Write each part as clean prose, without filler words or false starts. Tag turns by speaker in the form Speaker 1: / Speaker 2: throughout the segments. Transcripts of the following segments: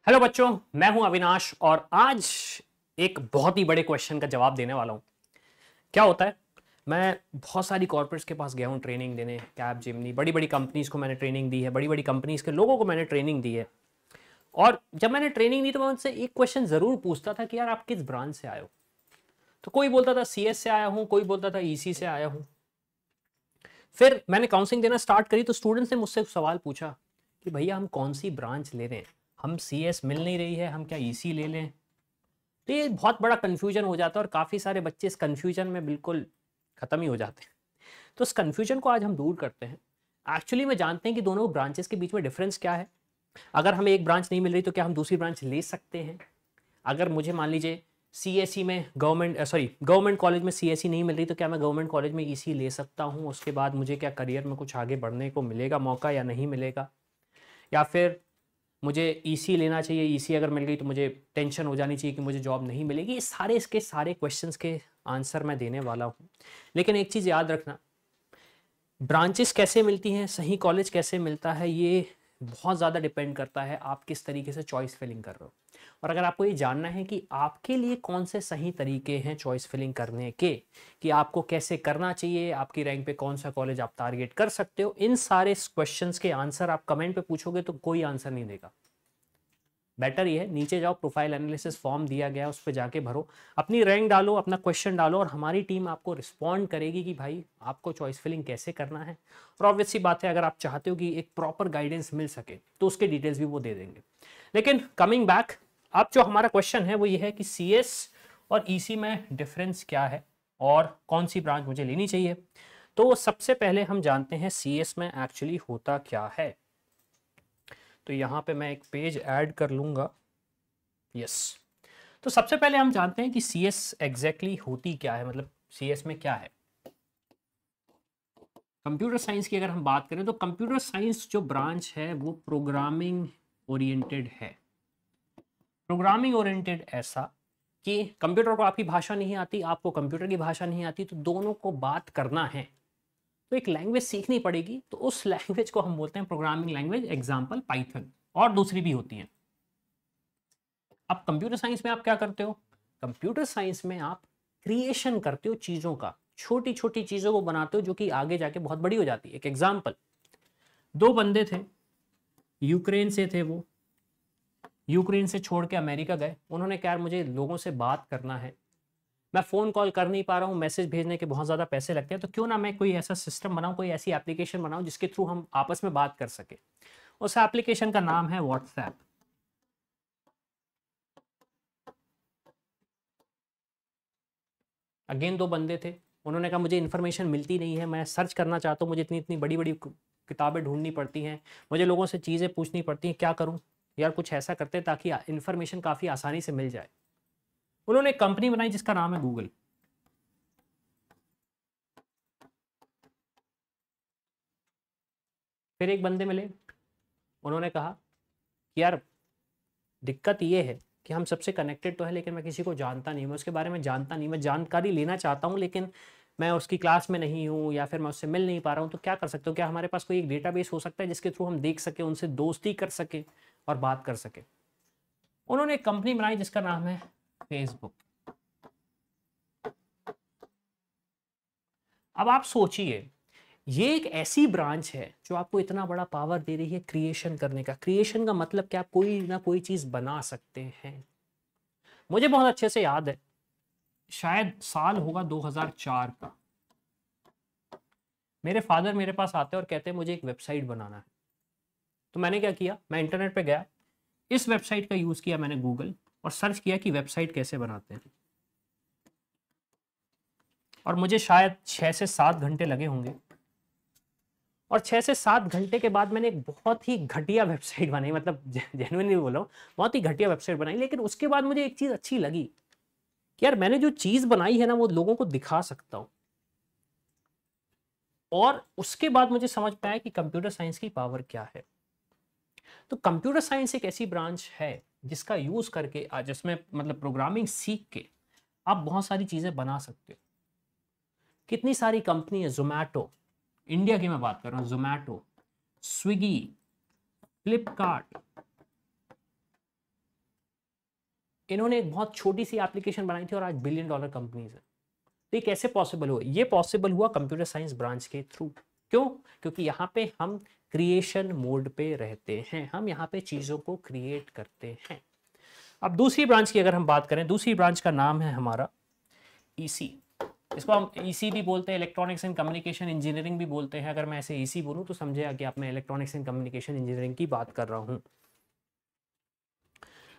Speaker 1: Hello बच्चों, मैं हूं अविनाश और आज एक बहुत ही बड़े क्वेश्चन का जवाब देने वाला हूं। क्या होता है, मैं बहुत सारी कॉर्पोरेट्स के पास गया हूं ट्रेनिंग देने। कैब जिमनी बड़ी बड़ी कंपनीज को मैंने ट्रेनिंग दी है, बड़ी बड़ी कंपनीज के लोगों को मैंने ट्रेनिंग दी है। और जब मैंने ट्रेनिंग दी तो मैं उनसे एक क्वेश्चन जरूर पूछता था कि यार आप किस ब्रांच से आए हो। तो कोई बोलता था सीएस से आया हूं, कोई बोलता था ईसी से आया हूं। फिर मैंने काउंसलिंग देना स्टार्ट करी तो स्टूडेंट्स ने मुझसे सवाल पूछा कि भैया हम कौन सी ब्रांच ले रहे हैं, हम सीएस मिल नहीं रही है, हम क्या ईसी ले लें। तो ये बहुत बड़ा कन्फ्यूजन हो जाता है और काफ़ी सारे बच्चे इस कन्फ्यूजन में बिल्कुल ख़त्म ही हो जाते हैं। तो इस कन्फ्यूजन को आज हम दूर करते हैं। एक्चुअली में जानते हैं कि दोनों ब्रांचेस के बीच में डिफरेंस क्या है। अगर हमें एक ब्रांच नहीं मिल रही तो क्या हम दूसरी ब्रांच ले सकते हैं। अगर मुझे मान लीजिए सीएसई में गवर्नमेंट कॉलेज में सीएसई नहीं मिल रही तो क्या मैं गवर्नमेंट कॉलेज में ईसी ले सकता हूँ। उसके बाद मुझे क्या करियर में कुछ आगे बढ़ने को मिलेगा मौका या नहीं मिलेगा। या फिर मुझे ईसी लेना चाहिए, ईसी अगर मिल गई तो मुझे टेंशन हो जानी चाहिए कि मुझे जॉब नहीं मिलेगी। ये सारे इसके सारे क्वेश्चंस के आंसर मैं देने वाला हूँ। लेकिन एक चीज़ याद रखना, ब्रांचेस कैसे मिलती हैं, सही कॉलेज कैसे मिलता है, ये बहुत ज़्यादा डिपेंड करता है आप किस तरीके से चॉइस फिलिंग कर रहे हो। और अगर आपको ये जानना है कि आपके लिए कौन से सही तरीके हैं चॉइस फिलिंग करने के, कि आपको कैसे करना चाहिए, आपकी रैंक पे कौन सा कॉलेज आप टारगेट कर सकते हो, इन सारे क्वेश्चंस के आंसर आप कमेंट पे पूछोगे तो कोई आंसर नहीं देगा। बेटर ये है, नीचे जाओ, प्रोफाइल एनालिसिस फॉर्म दिया गया है उस पर जाके भरो, अपनी रैंक डालो, अपना क्वेश्चन डालो और हमारी टीम आपको रिस्पॉन्ड करेगी कि भाई आपको चॉइस फिलिंग कैसे करना है। और ऑब्वियस सी बात है, अगर आप चाहते हो कि एक प्रॉपर गाइडेंस मिल सके तो उसके डिटेल्स भी वो दे देंगे। लेकिन कमिंग बैक, अब जो हमारा क्वेश्चन है वो ये है कि सीएस और ईसी में डिफरेंस क्या है और कौन सी ब्रांच मुझे लेनी चाहिए। तो सबसे पहले हम जानते हैं सीएस में एक्चुअली होता क्या है। तो यहाँ पे मैं एक पेज ऐड कर लूँगा। यस, तो सबसे पहले हम जानते हैं कि सीएस एग्जैक्टली होती क्या है, मतलब सीएस में क्या है। कंप्यूटर साइंस की अगर हम बात करें तो कंप्यूटर साइंस जो ब्रांच है वो प्रोग्रामिंग ओरिएंटेड है। प्रोग्रामिंग ओरिएंटेड ऐसा कि कंप्यूटर को आपकी भाषा नहीं आती, आपको कंप्यूटर की भाषा नहीं आती, तो दोनों को बात करना है तो एक लैंग्वेज सीखनी पड़ेगी। तो उस लैंग्वेज को हम बोलते हैं प्रोग्रामिंग लैंग्वेज, एग्जाम्पल पाइथन, और दूसरी भी होती हैं। अब कंप्यूटर साइंस में आप क्या करते हो, कंप्यूटर साइंस में आप क्रिएशन करते हो चीज़ों का, छोटी छोटी चीज़ों को बनाते हो जो कि आगे जाके बहुत बड़ी हो जाती है। एक एग्जाम्पल, दो बंदे थे, यूक्रेन से थे, वो यूक्रेन से छोड़ के अमेरिका गए। उन्होंने कहा मुझे लोगों से बात करना है, मैं फ़ोन कॉल कर नहीं पा रहा हूँ, मैसेज भेजने के बहुत ज़्यादा पैसे लगते हैं, तो क्यों ना मैं कोई ऐसा सिस्टम बनाऊँ, कोई ऐसी एप्लीकेशन बनाऊँ जिसके थ्रू हम आपस में बात कर सके। उस एप्लीकेशन का नाम है व्हाट्सएप। अगेन दो बंदे थे, उन्होंने कहा मुझे इन्फॉर्मेशन मिलती नहीं है, मैं सर्च करना चाहता हूँ, मुझे इतनी इतनी बड़ी बड़ी किताबें ढूंढनी पड़ती हैं, मुझे लोगों से चीज़ें पूछनी पड़ती हैं, क्या करूँ। यार कुछ ऐसा करते हैं ताकि इन्फॉर्मेशन काफ़ी आसानी से मिल जाए। उन्होंने एक कंपनी बनाई जिसका नाम है गूगल। फिर एक बंदे मिले, उन्होंने कहा कि यार दिक्कत ये है कि हम सबसे कनेक्टेड तो है लेकिन मैं किसी को जानता नहीं, मैं उसके बारे में जानता नहीं, मैं जानकारी लेना चाहता हूँ लेकिन मैं उसकी क्लास में नहीं हूँ या फिर मैं उससे मिल नहीं पा रहा हूँ। तो क्या कर सकते हो, क्या हमारे पास कोई एक डेटाबेस हो सकता है जिसके थ्रू हम देख सके, उनसे दोस्ती कर सके और बात कर सके। उन्होंने एक कंपनी बनाई जिसका नाम है फेसबुक। अब आप सोचिए, ये एक ऐसी ब्रांच है जो आपको इतना बड़ा पावर दे रही है क्रिएशन करने का। क्रिएशन का मतलब क्या, कोई ना कोई चीज बना सकते हैं। मुझे बहुत अच्छे से याद है, शायद साल होगा 2004 का, मेरे फादर मेरे पास आते हैं और कहते हैं मुझे एक वेबसाइट बनाना है। तो मैंने क्या किया, मैं इंटरनेट पे गया, इस वेबसाइट का यूज़ किया मैंने गूगल, और सर्च किया कि वेबसाइट कैसे बनाते हैं। और मुझे शायद 6 से 7 घंटे लगे होंगे, और 6 से 7 घंटे के बाद मैंने एक बहुत ही घटिया वेबसाइट बनाई, मतलब जेन्युइनली बोल रहा हूँ, बहुत ही घटिया वेबसाइट बनाई। लेकिन उसके बाद मुझे एक चीज़ अच्छी लगी कि यार मैंने जो चीज़ बनाई है ना वो लोगों को दिखा सकता हूँ। और उसके बाद मुझे समझ में आया कि कंप्यूटर साइंस की पावर क्या है। तो कंप्यूटर साइंस एक ऐसी ब्रांच है जिसका यूज करके आज, जिसमें मतलब प्रोग्रामिंग सीख के आप बहुत सारी चीजें बना सकते हो। कितनी सारी कंपनी है, जोमैटो, इंडिया की मैं बात कर रहा हूँ, जोमैटो, स्विगी, फ्लिपकार्ट, इन्होंने एक बहुत छोटी सी एप्लीकेशन बनाई थी और आज $1 बिलियन कंपनीज है। तो ये कैसे पॉसिबल हुआ? ये पॉसिबल हुआ कंप्यूटर साइंस ब्रांच के थ्रू। क्यों? क्योंकि यहाँ पे हम क्रिएशन मोड पे रहते हैं, हम यहाँ पे चीज़ों को क्रिएट करते हैं। अब दूसरी ब्रांच की अगर हम बात करें, दूसरी ब्रांच का नाम है हमारा ईसी। इसको हम ईसी भी बोलते हैं, इलेक्ट्रॉनिक्स एंड कम्युनिकेशन इंजीनियरिंग भी बोलते हैं। अगर मैं ऐसे ईसी बोलूँ तो समझेगा कि आप मैं इलेक्ट्रॉनिक्स एंड कम्युनिकेशन इंजीनियरिंग की बात कर रहा हूँ।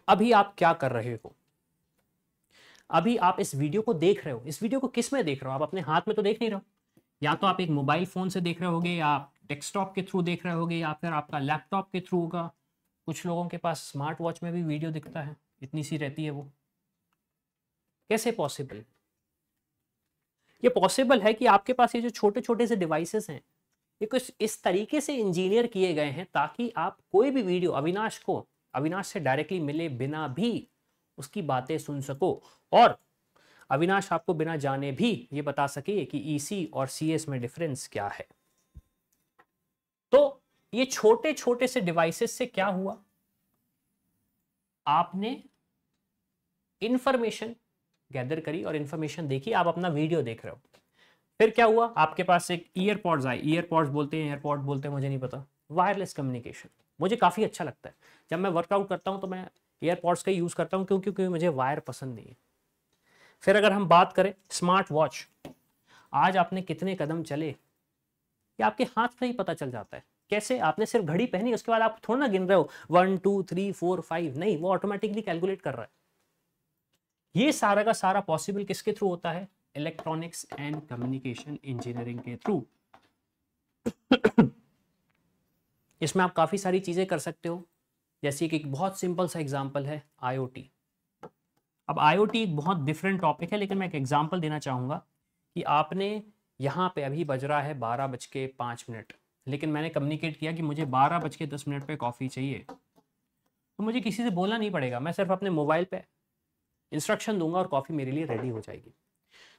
Speaker 1: अभी आप क्या कर रहे हो? अभी आप इस वीडियो को देख रहे हो। इस वीडियो को किस में देख रहे हो? आप अपने हाथ में तो देख नहीं रहे हो। या तो आप एक मोबाइल फोन से देख रहे होगे, या आप डेस्कटॉप के थ्रू देख रहे होगे, या फिर आपका लैपटॉप के थ्रू होगा। कुछ लोगों के पास स्मार्ट वॉच में भी वीडियो दिखता है, इतनी सी रहती है वो। कैसे पॉसिबल? ये पॉसिबल है कि आपके पास ये जो छोटे छोटे से डिवाइसेस हैं, ये कुछ इस तरीके से इंजीनियर किए गए हैं ताकि आप कोई भी वीडियो अविनाश से डायरेक्टली मिले बिना भी उसकी बातें सुन सको, और अविनाश आपको बिना जाने भी ये बता सके कि ईसी और सीएस में डिफरेंस क्या है। तो ये छोटे छोटे से डिवाइसेस से क्या हुआ? आपने इंफॉर्मेशन गैदर करी और इंफॉर्मेशन देखी, आप अपना वीडियो देख रहे हो। फिर क्या हुआ? आपके पास एक ईयरपॉड्स आए, ईयरपॉड्स बोलते हैं, एयरपॉड बोलते हैं, मुझे नहीं पता। वायरलेस कम्युनिकेशन मुझे काफ़ी अच्छा लगता है। जब मैं वर्कआउट करता हूं तो मैं ईयरपॉड्स का यूज़ करता हूं, क्योंकि मुझे वायर पसंद नहीं है। फिर अगर हम बात करें स्मार्ट वॉच, आज आपने कितने कदम चले ये आपके हाथ से ही पता चल जाता है। कैसे? आपने सिर्फ घड़ी पहनी, उसके बाद आप थोड़ा ना गिन रहे हो 1 2 3 4 5, नहीं, वो ऑटोमेटिकली कैलकुलेट कर रहा है। ये सारा का सारा पॉसिबल किसके थ्रू होता है? इलेक्ट्रॉनिक्स एंड कम्युनिकेशन इंजीनियरिंग के थ्रू। इसमें आप काफी सारी चीजें कर सकते हो, जैसे कि एक बहुत सिंपल सा एग्जांपल है आईओटी। अब आईओटी एक बहुत डिफरेंट टॉपिक है, लेकिन मैं एक एग्जांपल देना चाहूंगा कि आपने यहाँ पे अभी बज रहा है 12:05, लेकिन मैंने कम्युनिकेट किया कि मुझे 12:10 पे कॉफ़ी चाहिए, तो मुझे किसी से बोलना नहीं पड़ेगा, मैं सिर्फ अपने मोबाइल पे इंस्ट्रक्शन दूंगा और कॉफ़ी मेरे लिए रेडी हो जाएगी।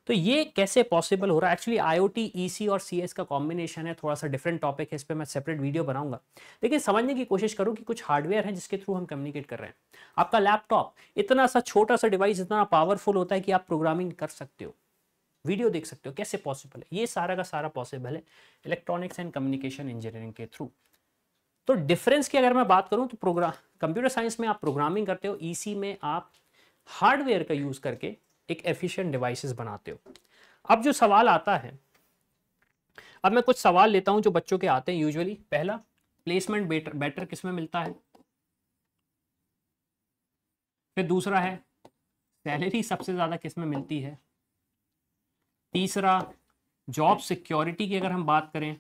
Speaker 1: तो ये कैसे पॉसिबल हो रहा है? एक्चुअली आईओटी, ईसी और सीएस का कॉम्बिनेशन है, थोड़ा सा डिफरेंट टॉपिक है, इस पर मैं सेपरेट वीडियो बनाऊंगा। लेकिन समझने की कोशिश करो कि कुछ हार्डवेयर है जिसके थ्रू हम कम्युनिकेट कर रहे हैं। आपका लैपटॉप इतना सा छोटा सा डिवाइस इतना पावरफुल होता है कि आप प्रोग्रामिंग कर सकते हो, वीडियो देख सकते हो। कैसे पॉसिबल है? ये सारा का सारा पॉसिबल है इलेक्ट्रॉनिक्स एंड कम्युनिकेशन इंजीनियरिंग के थ्रू। तो डिफरेंस की अगर मैं बात करूं तो कंप्यूटर साइंस में आप प्रोग्रामिंग करते हो, ईसी में आप हार्डवेयर का यूज करके एक एफिशिएंट डिवाइसेस बनाते हो। अब जो सवाल आता है, अब मैं कुछ सवाल लेता हूं जो बच्चों के आते हैं यूजुअली। पहला, प्लेसमेंट बेटर किस में मिलता है? फिर दूसरा है, सैलरी सबसे ज्यादा किस में मिलती है? तीसरा, जॉब सिक्योरिटी की अगर हम बात करें,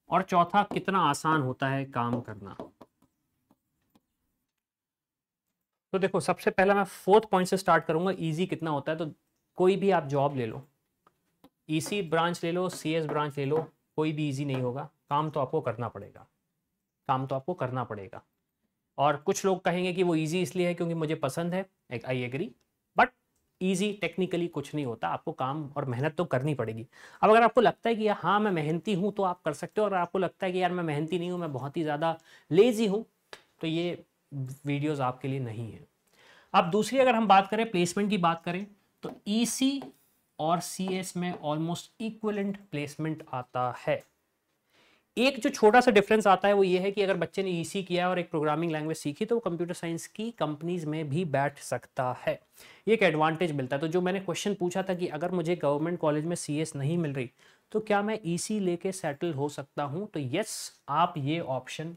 Speaker 1: और चौथा, कितना आसान होता है काम करना। तो देखो, सबसे पहला मैं फोर्थ पॉइंट से स्टार्ट करूंगा, इजी कितना होता है। तो कोई भी आप जॉब ले लो, ईसी ब्रांच ले लो, सीएस ब्रांच ले लो, कोई भी इजी नहीं होगा। काम तो आपको करना पड़ेगा, काम तो आपको करना पड़ेगा। और कुछ लोग कहेंगे कि वो इजी इसलिए है क्योंकि मुझे पसंद है, I agree, but easy technically कुछ नहीं होता, आपको काम और मेहनत तो करनी पड़ेगी। अब अगर आपको लगता है कि हाँ मैं मेहनती हूँ तो आप कर सकते हो, और आपको लगता है कि यार मैं मेहनती नहीं हूँ, मैं बहुत ही ज़्यादा लेजी हूँ, तो ये वीडियोस आपके लिए नहीं है। अब दूसरी अगर हम बात करें, प्लेसमेंट की बात करें, तो ईसी और सीएस में ऑलमोस्ट इक्विवेलेंट प्लेसमेंट आता है। एक जो छोटा सा डिफरेंस आता है वो ये है कि अगर बच्चे ने ईसी किया और एक प्रोग्रामिंग लैंग्वेज सीखी तो वो कंप्यूटर साइंस की कंपनीज में भी बैठ सकता है। ये एक एडवांटेज मिलता है। तो जो मैंने क्वेश्चन पूछा था कि अगर मुझे गवर्नमेंट कॉलेज में सीएस नहीं मिल रही तो क्या मैं ईसी लेके सेटल हो सकता हूं, तो यस, आप ये ऑप्शन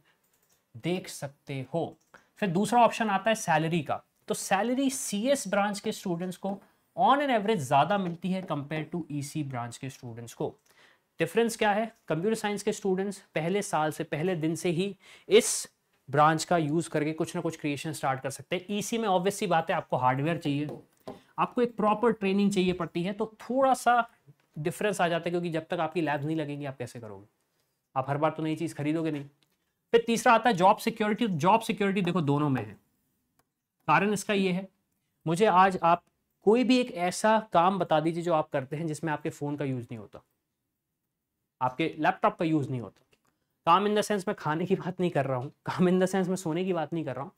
Speaker 1: देख सकते हो। फिर दूसरा ऑप्शन आता है सैलरी का। तो सैलरी सीएस ब्रांच के स्टूडेंट्स को ऑन एन एवरेज ज्यादा मिलती है कंपेयर टू ईसी ब्रांच के स्टूडेंट्स को। डिफरेंस क्या है? कंप्यूटर साइंस के स्टूडेंट्स पहले साल से, पहले दिन से ही इस ब्रांच का यूज करके कुछ ना कुछ क्रिएशन स्टार्ट कर सकते हैं। ईसी में ऑब्वियस सी बात है, आपको हार्डवेयर चाहिए, आपको एक प्रॉपर ट्रेनिंग चाहिए पड़ती है, तो थोड़ा सा डिफरेंस आ जाता है, क्योंकि जब तक आपकी लैब्स नहीं लगेंगी आप कैसे करोगे? आप हर बार तो नई चीज खरीदोगे नहीं। फिर तीसरा आता है जॉब सिक्योरिटी। जॉब सिक्योरिटी देखो दोनों में है। कारण इसका ये है, मुझे आज आप कोई भी एक ऐसा काम बता दीजिए जो आप करते हैं जिसमें आपके फोन का यूज नहीं होता, आपके लैपटॉप का यूज नहीं होता, काम इन द सेंस मैं खाने की बात नहीं कर रहा हूँ, काम इन द सेंस मैं सोने की बात नहीं कर रहा हूँ।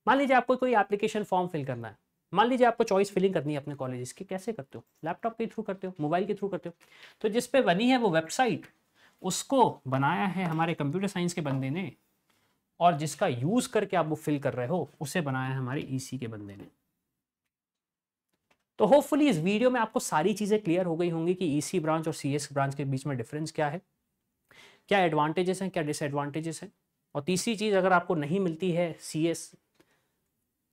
Speaker 1: मान लीजिए आपको कोई एप्लीकेशन फॉर्म फिल करना है, मान लीजिए आपको चॉइस फिलिंग करनी है अपने कॉलेजेस की, कैसे करते हो? लैपटॉप के थ्रू करते हो, मोबाइल के थ्रू करते हो। तो जिस पे बनी है वो वेबसाइट, उसको बनाया है हमारे कंप्यूटर साइंस के बंदे ने, और जिसका यूज करके आप वो फिल कर रहे हो उसे बनाया है हमारे ईसी के बंदे ने। तो होपफुली इस वीडियो में आपको सारी चीजें क्लियर हो गई होंगी कि ईसी ब्रांच और सीएस ब्रांच के बीच में डिफरेंस क्या है, क्या एडवांटेजेस हैं, क्या डिसएडवांटेजेस हैं। और तीसरी चीज, अगर आपको नहीं मिलती है सीएस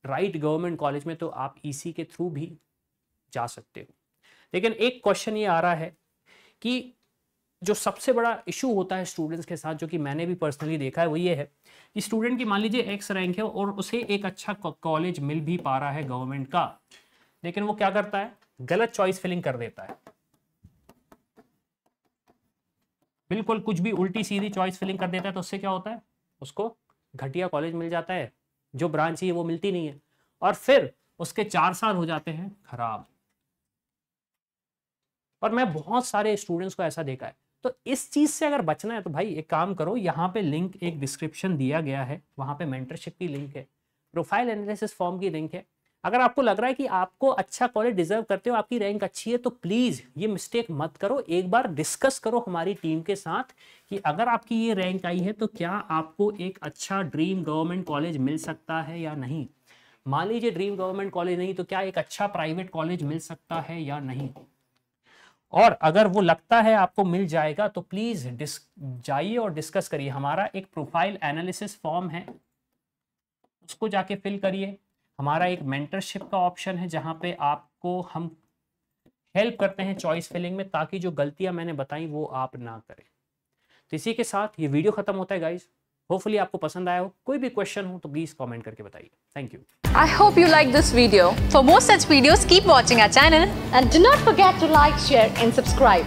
Speaker 1: राइट गवर्नमेंट कॉलेज में, तो आप ईसी के थ्रू भी जा सकते हो। लेकिन एक क्वेश्चन ये आ रहा है कि जो सबसे बड़ा इशू होता है स्टूडेंट्स के साथ, जो कि मैंने भी पर्सनली देखा है, वो ये है कि स्टूडेंट की मान लीजिए एक्स रैंक है और उसे एक अच्छा कॉलेज मिल भी पा रहा है गवर्नमेंट का, लेकिन वो क्या करता है? गलत चॉइस फिलिंग कर देता है। बिल्कुल कुछ भी उल्टी सीधी चॉइस फिलिंग कर देता है, तो उससे क्या होता है? उसको घटिया कॉलेज मिल जाता है, जो ब्रांच चाहिए वो मिलती नहीं है, और फिर उसके 4 साल हो जाते हैं खराब। और मैं बहुत सारे स्टूडेंट्स को ऐसा देखा है। तो इस चीज से अगर बचना है तो भाई एक काम करो, यहाँ पे लिंक एक डिस्क्रिप्शन दिया गया है, वहां पे मेंटरशिप की लिंक है, प्रोफाइल एनालिसिस फॉर्म की लिंक है। अगर आपको लग रहा है कि आपको अच्छा कॉलेज डिजर्व करते हो, आपकी रैंक अच्छी है, तो प्लीज ये मिस्टेक मत करो। एक बार डिस्कस करो हमारी टीम के साथ कि अगर आपकी ये रैंक आई है तो क्या आपको एक अच्छा ड्रीम गवर्नमेंट कॉलेज मिल सकता है या नहीं। मान लीजिए ड्रीम गवर्नमेंट कॉलेज नहीं, तो क्या एक अच्छा प्राइवेट कॉलेज मिल सकता है या नहीं। और अगर वो लगता है आपको मिल जाएगा तो प्लीज जाइए और डिस्कस करिए। हमारा एक प्रोफाइल एनालिसिस फॉर्म है, उसको जाके फिल करिए। हमारा एक मेंटरशिप का ऑप्शन है, जहां पे आपको हम हेल्प करते हैं चॉइस फिलिंग में, ताकि जो गलतियां मैंने बताई वो आप ना करें। तो इसी के साथ ये वीडियो खत्म होता है गाइज। होपफुली आपको पसंद आया हो। कोई भी क्वेश्चन हो तो प्लीज कमेंट करके बताइए। Thank you.
Speaker 2: I hope you like this video. For more such videos, keep watching our channel
Speaker 3: and do not forget to like, share and subscribe.